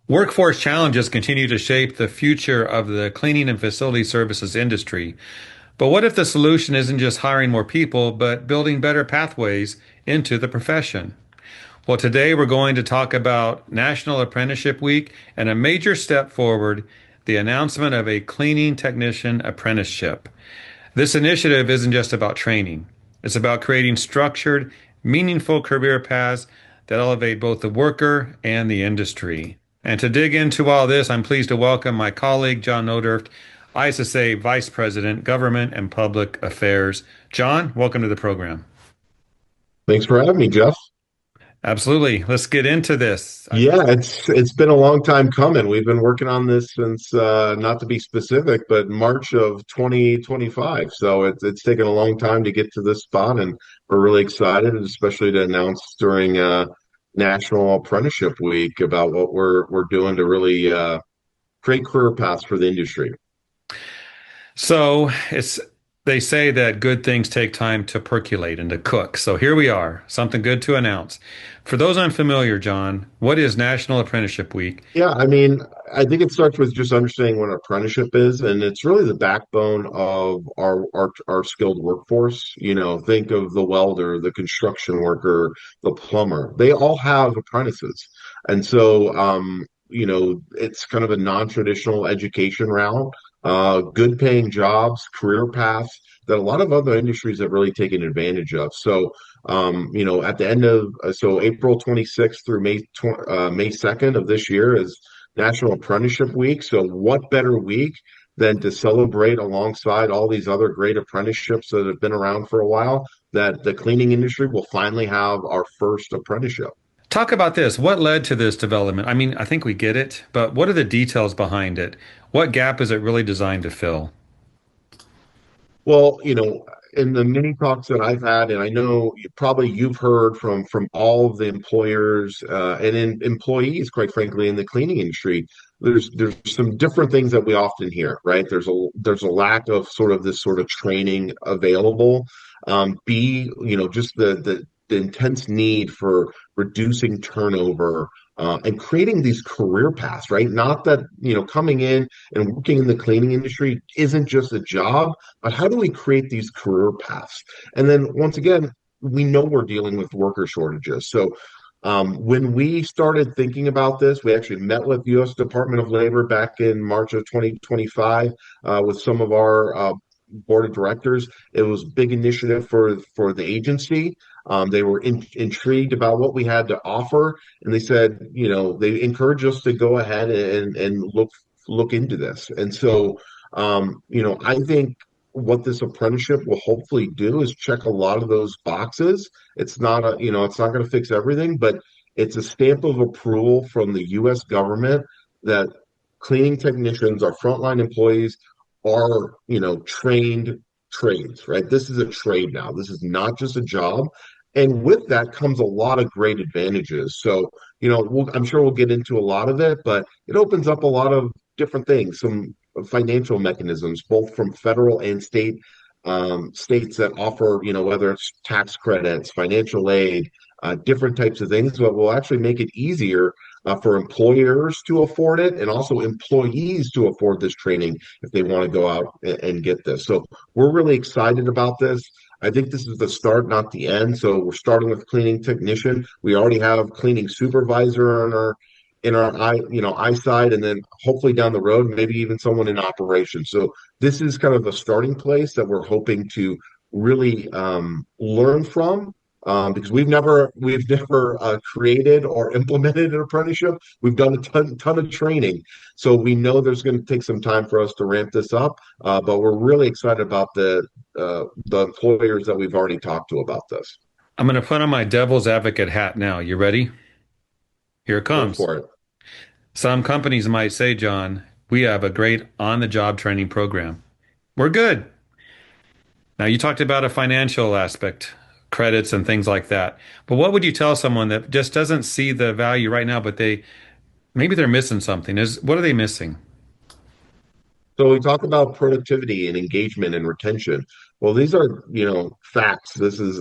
Workforce challenges continue to shape the future of the cleaning and facility services industry. But what if the solution isn't just hiring more people, but building better pathways into the profession? Well, today we're going to talk about National Apprenticeship Week and a major step forward, the announcement of a Cleaning Technician Apprenticeship. This initiative isn't just about training. It's about creating structured, meaningful career paths that elevate both the worker and the industry. And to dig into all this, I'm pleased to welcome my colleague, John Nodurft, ISSA Vice President, Government and Public Affairs. John, welcome to the program. Thanks for having me, Jeff. Absolutely. Let's get into this. Yeah, it's been a long time coming. We've been working on this since not to be specific, but March of 2025. So it's taken a long time to get to this spot, and we're really excited, especially to announce during National Apprenticeship Week about what we're doing to really create career paths for the industry. So it's they say that good things take time to percolate and to cook. So here we are, something good to announce. For those unfamiliar, John, what is National Apprenticeship Week? Yeah, I mean, I think it starts with just understanding what an apprenticeship is, and it's really the backbone of our skilled workforce. You know, think of the welder, the construction worker, the plumber. They all have apprentices, and so it's kind of a non-traditional education route, good paying jobs, career paths that a lot of other industries have really taken advantage of. So at the end of so April 26th through May 2nd of this year is National Apprenticeship Week. So what better week than to celebrate alongside all these other great apprenticeships that have been around for a while, that the cleaning industry will finally have our first apprenticeship. Talk about this. What led to this development? I mean, I think we get it, but what are the details behind it? What gap is it really designed to fill? Well, in the many talks that I've had, and I know you've heard from all of the employers employees, quite frankly, in the cleaning industry, there's some different things that we often hear, right? There's a lack of sort of this sort of training available. B, just the intense need for reducing turnover and creating these career paths, right? Not that, coming in and working in the cleaning industry isn't just a job, but how do we create these career paths? And then once again, we know we're dealing with worker shortages. So when we started thinking about this, we actually met with U.S. Department of Labor back in March of 2025 with some of our board of directors. It was a big initiative for the agency. They were intrigued about what we had to offer, and they said, they encouraged us to go ahead and look into this. And so, I think what this apprenticeship will hopefully do is check a lot of those boxes. It's not going to fix everything, but it's a stamp of approval from the U.S. government that cleaning technicians, our frontline employees, are, trained trades, right? This is a trade now. This is not just a job. And with that comes a lot of great advantages. So, I'm sure we'll get into a lot of it, but it opens up a lot of different things, some financial mechanisms, both from federal and states that offer, whether it's tax credits, financial aid, different types of things, but will actually make it easier for employers to afford it and also employees to afford this training if they want to go out and get this. So we're really excited about this. I think this is the start, not the end. So we're starting with cleaning technician. We already have cleaning supervisor eye side, and then hopefully down the road, maybe even someone in operations. So this is kind of the starting place that we're hoping to really learn from. Because we've never created or implemented an apprenticeship. We've done a ton of training, so we know there's going to take some time for us to ramp this up. But we're really excited about the employers that we've already talked to about this. I'm going to put on my devil's advocate hat now. You ready? Here it Go comes. for it. Some companies might say, John, we have a great on-the-job training program. We're good. Now, you talked about a financial aspect, credits and things like that. But what would you tell someone that just doesn't see the value right now, but maybe they're missing something? What are they missing? So we talk about productivity and engagement and retention. Well, these are, facts. This is,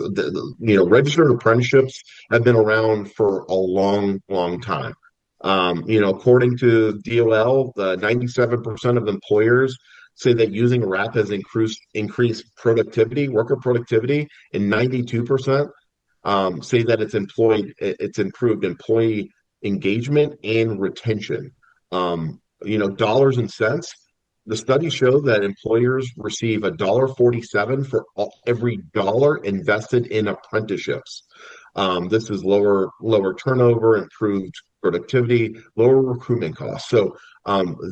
registered apprenticeships have been around for a long, long time. According to DOL, 97% of employers say that using RAP has increased productivity, worker productivity, and 92% say that it's improved employee engagement and retention. Dollars and cents. The studies show that employers receive $1.47 for every dollar invested in apprenticeships. This is lower turnover, improved productivity, lower recruitment costs. So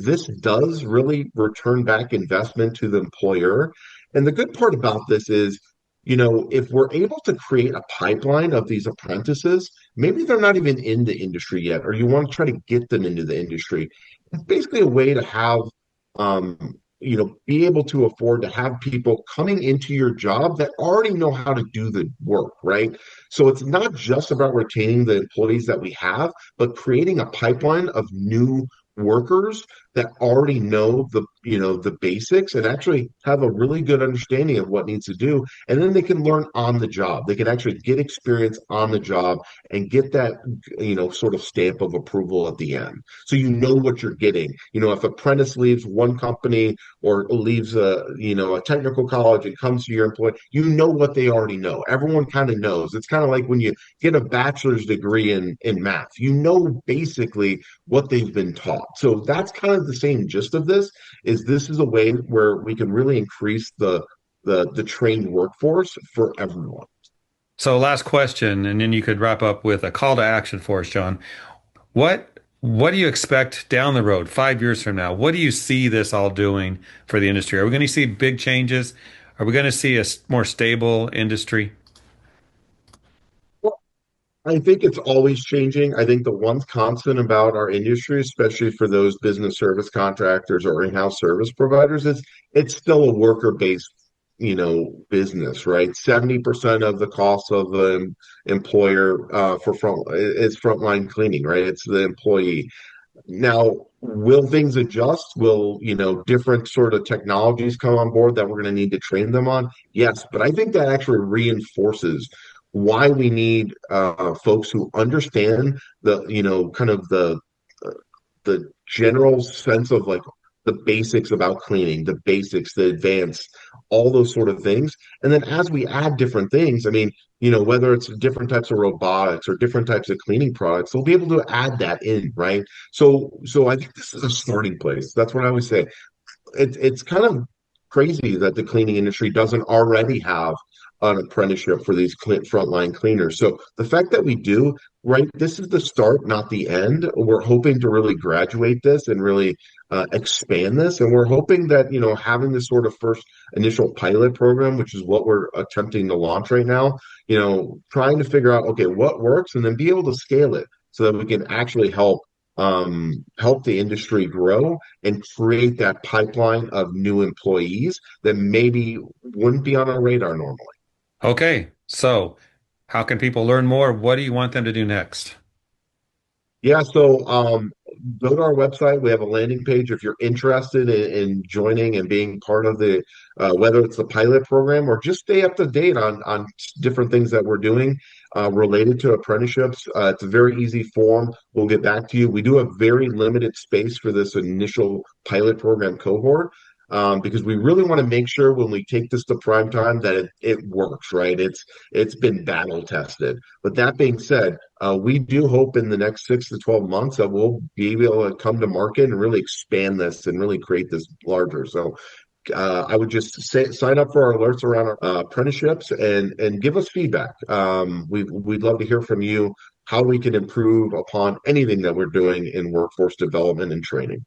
this does really return back investment to the employer. And the good part about this is, if we're able to create a pipeline of these apprentices, maybe they're not even in the industry yet, or you want to try to get them into the industry. It's basically a way to have, be able to afford to have people coming into your job that already know how to do the work, right? So it's not just about retaining the employees that we have, but creating a pipeline of new workers that already know the basics and actually have a really good understanding of what needs to do, and then they can learn on the job. They can actually get experience on the job and get that sort of stamp of approval at the end, so you know what you're getting. If apprentice leaves one company or leaves a technical college and comes to your employee, you know what they already know. Everyone kind of knows. It's kind of like when you get a bachelor's degree in math, basically what they've been taught. So that's kind of the same gist of this is a way where we can really increase the trained workforce for everyone. So last question, and then you could wrap up with a call to action for us, John. What do you expect down the road, 5 years from now? What do you see this all doing for the industry? Are we going to see big changes? Are we going to see a more stable industry? Well, I think it's always changing. I think the one constant about our industry, especially for those business service contractors or in-house service providers, is it's still a worker-based, business, right? 70% of the cost of the employer is frontline cleaning, right? It's the employee. Now, will things adjust? Will, different sort of technologies come on board that we're going to need to train them on? Yes, but I think that actually reinforces why we need folks who understand kind of the general sense of like the basics about cleaning, the basics, the advanced, all those sort of things. And then as we add different things, I mean, whether it's different types of robotics or different types of cleaning products, they'll be able to add that in, right? So I think this is a starting place. That's what I always say. It's kind of crazy that the cleaning industry doesn't already have an apprenticeship for these frontline cleaners. So the fact that we do, right, this is the start, not the end. We're hoping to really graduate this and really expand this. And we're hoping that, having this sort of first initial pilot program, which is what we're attempting to launch right now, trying to figure out, okay, what works and then be able to scale it so that we can actually help the industry grow and create that pipeline of new employees that maybe wouldn't be on our radar normally. Okay, so how can people learn more? What do you want them to do next? Yeah, so go to our website. We have a landing page if you're interested in joining and being part of whether it's the pilot program or just stay up to date on different things that we're doing related to apprenticeships. It's a very easy form. We'll get back to you. We do have very limited space for this initial pilot program cohort. Because we really want to make sure when we take this to prime time that it works, right? It's been battle tested. But that being said, we do hope in the next 6 to 12 months that we'll be able to come to market and really expand this and really create this larger. So I would just say sign up for our alerts around our apprenticeships and give us feedback. We'd love to hear from you how we can improve upon anything that we're doing in workforce development and training.